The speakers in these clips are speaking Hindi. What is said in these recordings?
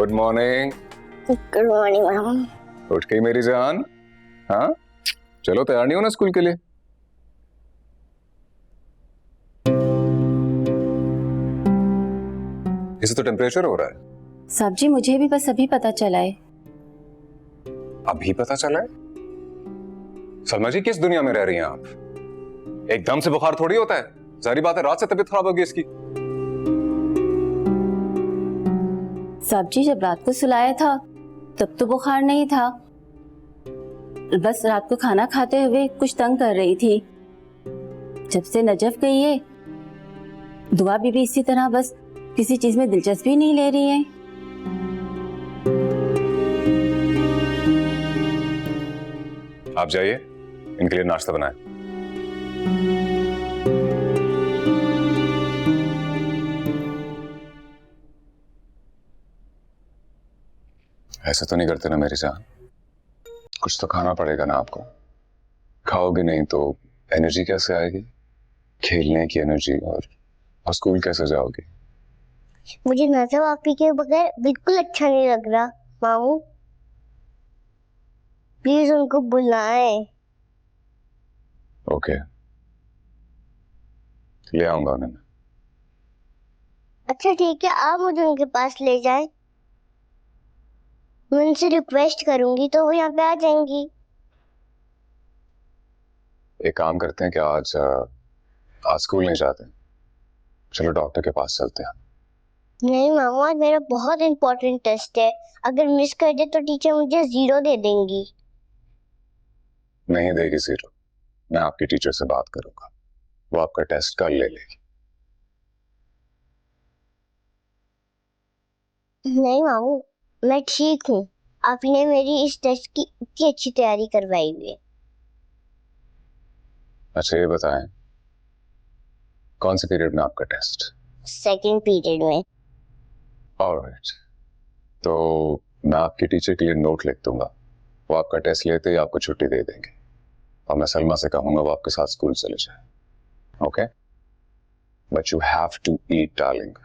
Good morning. गुड मॉर्निंग मामू। उठ गई मेरी जान? हाँ चलो, तैयार नहीं हो ना स्कूल के लिए? इसे तो टेम्परेचर हो रहा है। साहब जी मुझे भी बस अभी पता चला है। अभी पता चला है? सलमा जी किस दुनिया में रह रही हैं आप? एकदम से बुखार थोड़ी होता है, जारी बात है रात से तबीयत खराब होगी इसकी। साहब जी जब रात को सुलाया था तब तो बुखार नहीं था, बस रात को खाना खाते हुए कुछ तंग कर रही थी। जब से नजफ गई है दुआ बीबी इसी तरह बस किसी चीज में दिलचस्पी नहीं ले रही है। आप जाइए, इनके लिए नाश्ता बनाएं। ऐसे तो नहीं करते ना मेरी जान, कुछ तो खाना पड़ेगा ना आपको। खाओगे नहीं तो एनर्जी कैसे आएगी, खेलने की एनर्जी, और स्कूल कैसे जाओगे? मुझे नजर आपी के बगैर बिल्कुल अच्छा नहीं लग रहा मामू, प्लीज उनको बुलाएं। ओके, ले आऊंगा उन्हें। अच्छा ठीक है, आप मुझे उनके पास ले जाएं। मैं उनसे रिक्वेस्ट करूंगी तो वो यहाँ पे आ जाएंगी। एक काम करते हैं कि आज स्कूल नहीं जाते, चलो डॉक्टर के पास चलते हैं। नहीं मामू, आज मेरा बहुत इंपॉर्टेंट टेस्ट है, अगर मिस कर दे तो टीचर मुझे 0 दे देंगी। नहीं देगी 0, मैं आपकी टीचर से बात करूंगा, वो आपका टेस्ट कल ले लेगी। नहीं मामू, मैं ठीक हूँ, आपने मेरी इस टेस्ट की इतनी अच्छी तैयारी करवाई हुई है। अच्छा ये बताएं, कौन से पीरियड में आपका टेस्ट? सेकंड पीरियड में। ऑलराइट, तो मैं आपकी टीचर के लिए नोट लिख दूंगा, वो आपका टेस्ट लेते ही आपको छुट्टी दे देंगे, और मैं सलमा से कहूंगा वो आपके साथ स्कूल चले जाए। Okay, but you have to eat darling.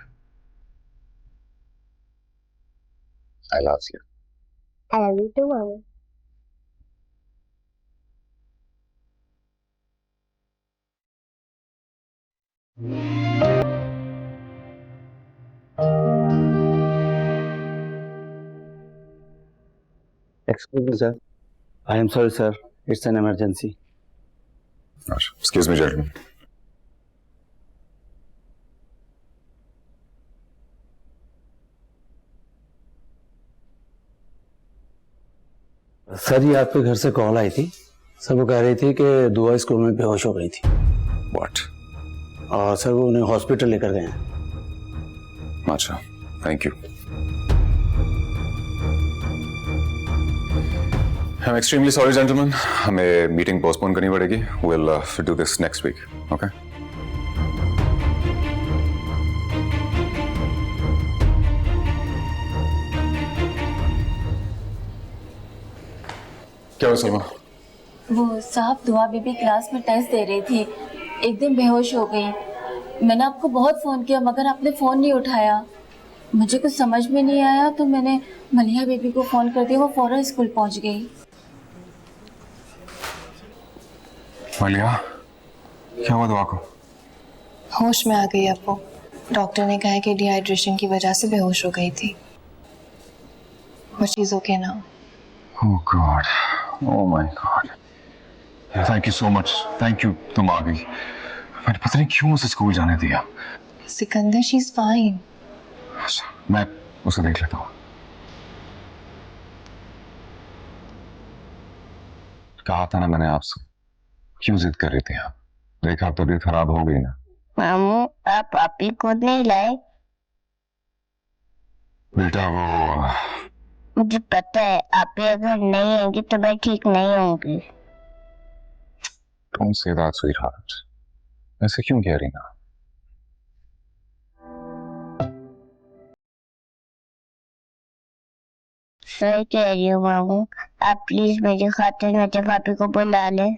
I love you. I love you too मामू। Excuse me, sir. I am sorry, sir. It's an emergency. Excuse me, gentlemen. Sir ये आपके घर से कॉल आई थी, सर वो कह रही थी कि दुआ स्कूल में बेहोश हो गई थी। What? और सर वो उन्हें हॉस्पिटल लेकर गए हैं। अच्छा, thank you. I'm extremely sorry, gentlemen. हमें मीटिंग पोस्टपोन करनी पड़ेगी। We'll do this next week. Okay? क्या हुआ सलमा? वो साहब दुआ बीबी क्लास में टेस्ट दे रही थी, एकदम बेहोश हो गई। मैंने आपको बहुत फोन किया मगर आपने फोन नहीं उठाया। मुझे कुछ समझ में नहीं आया तो मैंने मलिया बेबी को फोन कर दिया, वो फौरन स्कूल पहुंच गई। मलिया, क्या हुआ दुआ को? होश में आ गई अब वो। डॉक्टर ने कहा है कि डिहाइड्रेशन की वजह से बेहोश हो गई थी। But she is okay now. Oh God. Oh my God. Thank you so much. Thank you. तुम आ गई। मैंने पता नहीं क्यों उसे स्कूल जाने दिया। Sikandar she is fine. मैं उसे देख लेता हूँ। कहा था ना मैंने आपसे, क्यों जिद कर रही थी आप? देखा तबीयत खराब हो गई ना। मामू, आप पापी को नहीं लाए? बेटा वो मुझे पता है, आप अगर नहीं आएंगे तो मैं ठीक नहीं होंगी। Don't say that, sweetheart. ऐसे क्यों कह रही ना? सही कह रही हो मामू, आप प्लीज मेरी खातिर मेरे पापी को बुला ले।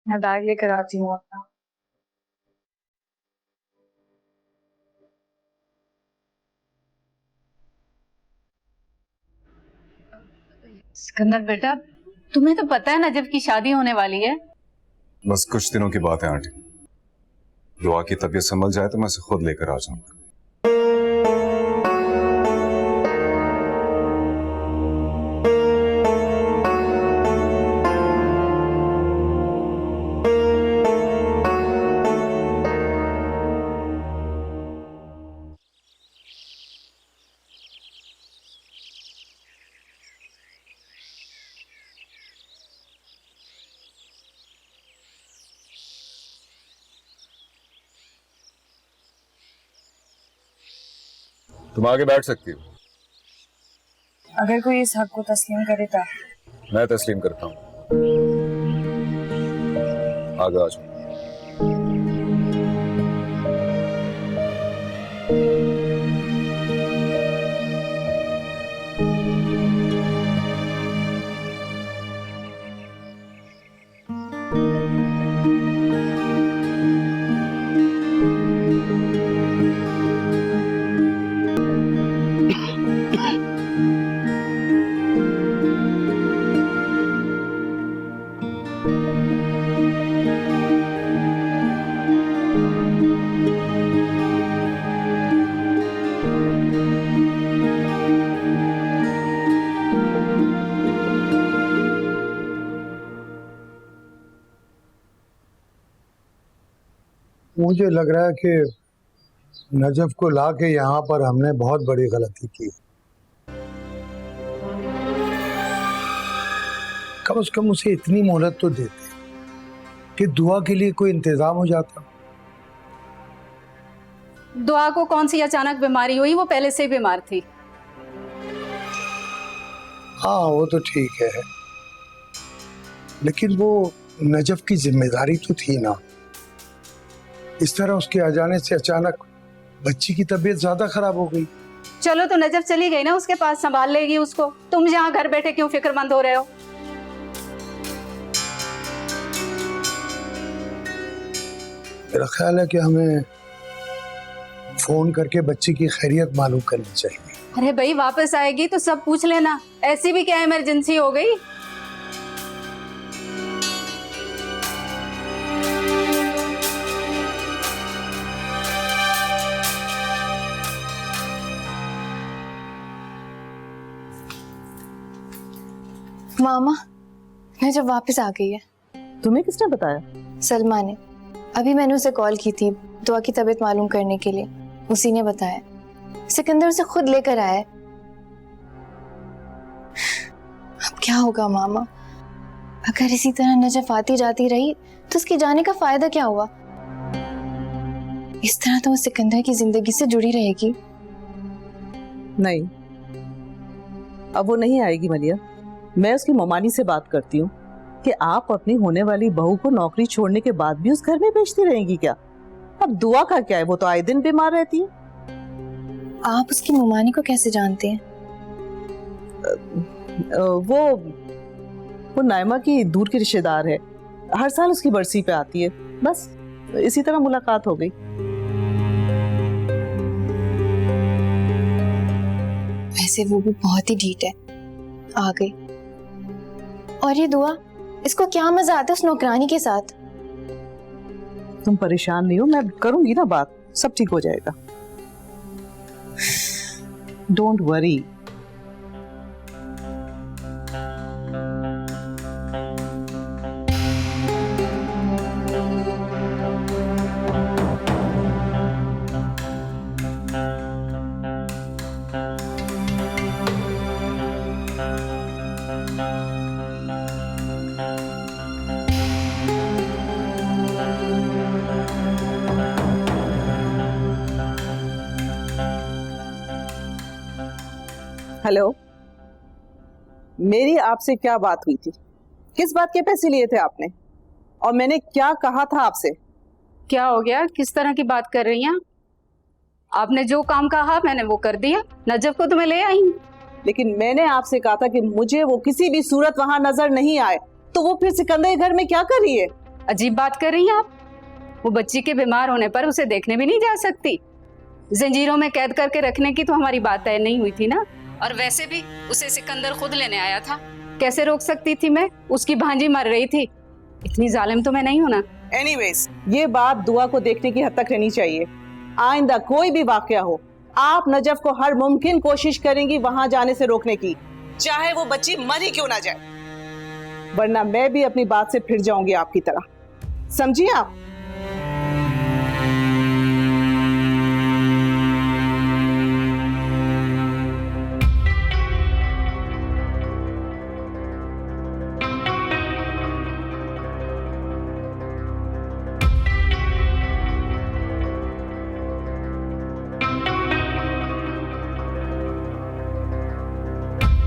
मैं बैग लेकर आती हूँ अपना। सिकंदर बेटा, तुम्हें तो पता है नजफ की शादी होने वाली है। बस कुछ दिनों की बात है आंटी। दुआ की तबीयत संभल जाए तो मैं उसे खुद लेकर आ जाऊंगा। तुम आगे बैठ सकती हो। अगर कोई इस हक को तस्लीम करे तो मैं तस्लीम करता हूँ। आगे आ जाओ। मुझे लग रहा है कि नजफ को लाके यहाँ पर हमने बहुत बड़ी गलती की। कम से कम उसे इतनी मोहलत तो देते कि दुआ के लिए कोई इंतजाम हो जाता। दुआ को कौन सी अचानक बीमारी हुई, वो पहले से ही बीमार थी। हाँ वो तो ठीक है, लेकिन वो नजफ की जिम्मेदारी तो थी ना। इस तरह उसके आ जाने से अचानक बच्ची की तबीयत ज्यादा खराब हो गई। चलो तो नजफ चली गई ना, उसके पास संभाल लेगी उसको। तुम यहाँ घर बैठे क्यों फिक्रमंद हो रहे हो? मेरा ख्याल है कि हमें फोन करके बच्ची की खैरियत मालूम करनी चाहिए। अरे भाई, वापस आएगी तो सब पूछ लेना। ऐसी भी क्या इमरजेंसी हो गई? मामा, मैं जब वापस आ गई है। तुम्हें किसने बताया? सलमा ने। अभी मैंने उसे कॉल की थी दुआ की तबीयत मालूम करने के लिए, उसी ने बताया। सिकंदर उसे खुद लेकर आया है। अब क्या होगा मामा? अगर इसी तरह नजफ आती जाती रही तो उसके जाने का फायदा क्या हुआ? इस तरह तो वो सिकंदर की जिंदगी से जुड़ी रहेगी। नहीं, अब वो नहीं आएगी मलिया। मैं उसकी ममानी से बात करती हूँ कि आप अपनी होने वाली बहू को नौकरी छोड़ने के बाद भी उस घर में भेजती रहेंगी क्या? अब दुआ का क्या है, वो तो आए दिन बीमार रहती है। आप उसकी ममानी को कैसे जानते हैं? वो नाइमा की दूर की रिश्तेदार है, हर साल उसकी बरसी पे आती है। बस इसी तरह मुलाकात हो गई। वैसे वो भी बहुत ही ढीठ है, आ गई। और ये दुआ, इसको क्या मजा आता है उस नौकरानी के साथ? तुम परेशान नहीं हो, मैं करूंगी ना बात, सब ठीक हो जाएगा। Don't worry. हेलो, मेरी आपसे क्या बात हुई थी? किस बात के पैसे लिए थे आपने? और मैंने क्या कहा था आपसे? क्या हो गया? किस तरह की बात कर रही हैं? आपने जो काम कहा मैंने वो कर दिया। नजफ को तो मैं ले आई हूँ। लेकिन मैंने आपसे कहा था कि मुझे वो किसी भी सूरत वहां नजर नहीं आए। तो वो फिर सिकंदर के घर में क्या कर रही है? अजीब बात कर रही हैं आप। वो बच्ची के बीमार होने पर उसे देखने भी नहीं जा सकती। जंजीरों में कैद करके रखने की तो हमारी बात तय नहीं हुई थी ना। और वैसे भी उसे सिकंदर खुद लेने आया था, कैसे रोक सकती थी मैं? उसकी भांजी मर रही थी, इतनी जालिम तो मैं नहीं हूं ना। एनीवेज, ये बात दुआ को देखने की हद तक रहनी चाहिए। आइंदा कोई भी वाकया हो, आप नजफ को हर मुमकिन कोशिश करेंगी वहां जाने से रोकने की, चाहे वो बच्ची मरी क्यों ना जाए, वरना मैं भी अपनी बात से फिर जाऊंगी आपकी तरह। समझिए आप?